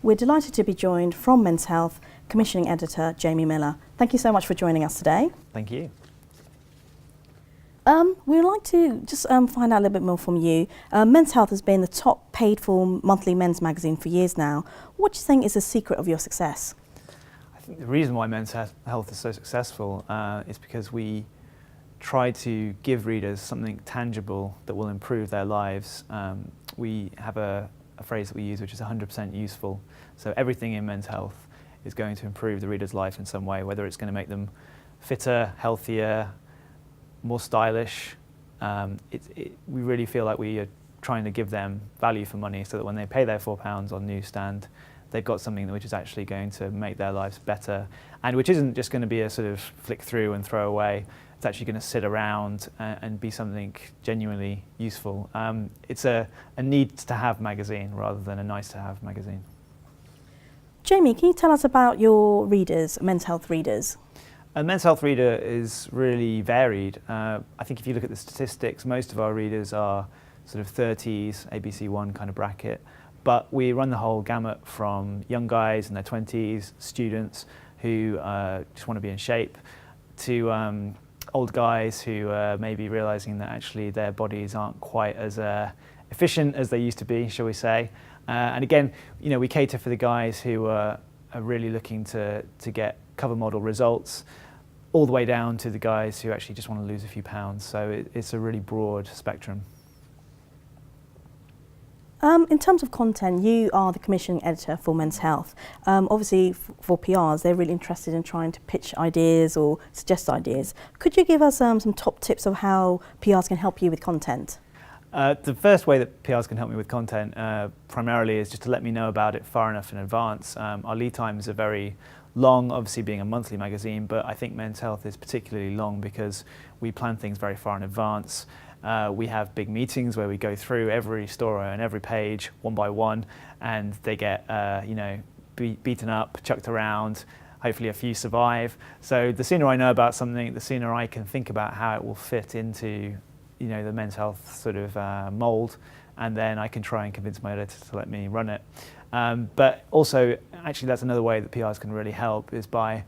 We're delighted to be joined from Men's Health, Commissioning Editor Jamie Millar. Thank you so much for joining us today. Thank you. We'd like to just find out a little bit more from you. Men's Health has been the top paid for monthly men's magazine for years now. What do you think is the secret of your success? I think the reason why Men's Health is so successful is because we try to give readers something tangible that will improve their lives. We have a phrase that we use which is 100% useful. So everything in Men's Health is going to improve the reader's life in some way, whether it's going to make them fitter, healthier, more stylish. We really feel like we are trying to give them value for money so that when they pay their £4 on newsstand, they've got something which is actually going to make their lives better, and which isn't just going to be a sort of flick through and throw away. It's actually going to sit around and be something genuinely useful. It's a need-to-have magazine rather than a nice-to-have magazine. Jamie, can you tell us about your readers, Men's Health readers? A Men's Health reader is really varied. I think if you look at the statistics, most of our readers are sort of 30s, ABC1 kind of bracket, but we run the whole gamut from young guys in their 20s, students who just want to be in shape, to old guys who may be realising that actually their bodies aren't quite as efficient as they used to be, shall we say. And again, you know, we cater for the guys who are really looking to get cover model results, all the way down to the guys who actually just want to lose a few pounds. So it's a really broad spectrum. In terms of content, you are the commissioning editor for Men's Health. Obviously, for PRs, they're really interested in trying to pitch ideas or suggest ideas. Could you give us some top tips of how PRs can help you with content? The first way that PRs can help me with content primarily is just to let me know about it far enough in advance. Our lead times are very long, obviously being a monthly magazine, but I think Men's Health is particularly long because we plan things very far in advance. We have big meetings where we go through every story and every page one by one, and they get beaten up, chucked around. Hopefully a few survive. So the sooner I know about something, the sooner I can think about how it will fit into the Men's Health sort of mould, and then I can try and convince my editor to let me run it. But also, actually, that's another way that PRs can really help, is by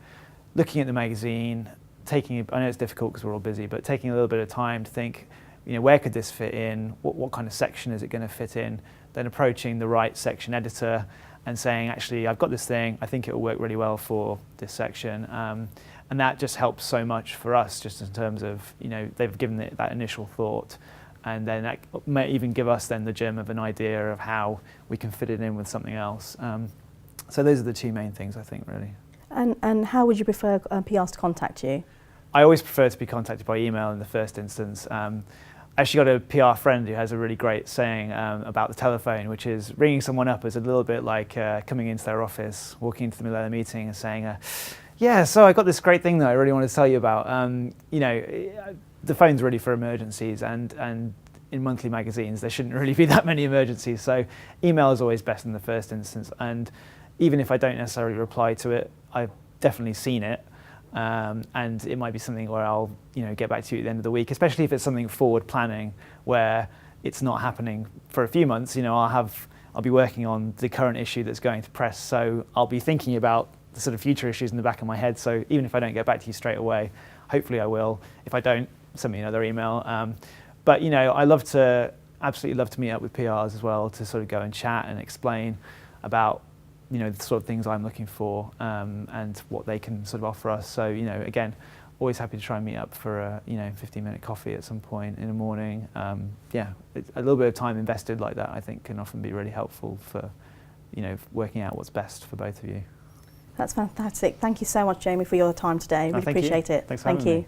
looking at the magazine, I know it's difficult because we're all busy, but taking a little bit of time to think, where could this fit in? What kind of section is it going to fit in? Then approaching the right section editor and saying, actually, I've got this thing, I think it will work really well for this section. And that just helps so much for us, just in terms of, they've given it that initial thought. And then that may even give us then the gem of an idea of how we can fit it in with something else. So those are the two main things, I think, really. And how would you prefer PRs to contact you? I always prefer to be contacted by email in the first instance. I actually got a PR friend who has a really great saying about the telephone, which is ringing someone up is a little bit like coming into their office, walking into the middle of their meeting and saying, yeah, so I got this great thing that I really wanted to tell you about. The phone's really for emergencies, and in monthly magazines there shouldn't really be that many emergencies. So email is always best in the first instance. And even if I don't necessarily reply to it, I've definitely seen it. And it might be something where I'll get back to you at the end of the week, especially if it's something forward planning where it's not happening for a few months. I'll be working on the current issue that's going to press, so I'll be thinking about the sort of future issues in the back of my head. So even if I don't get back to you straight away, hopefully I will. If I don't, send me another email. But I absolutely love to meet up with PRs as well, to sort of go and chat and explain about the sort of things I'm looking for and what they can sort of offer us. So again, always happy to try and meet up for a 15-minute coffee at some point in the morning. A little bit of time invested like that, I think, can often be really helpful for working out what's best for both of you. That's fantastic. Thank you so much, Jamie, for your time today. Really appreciate it. Thanks for having me.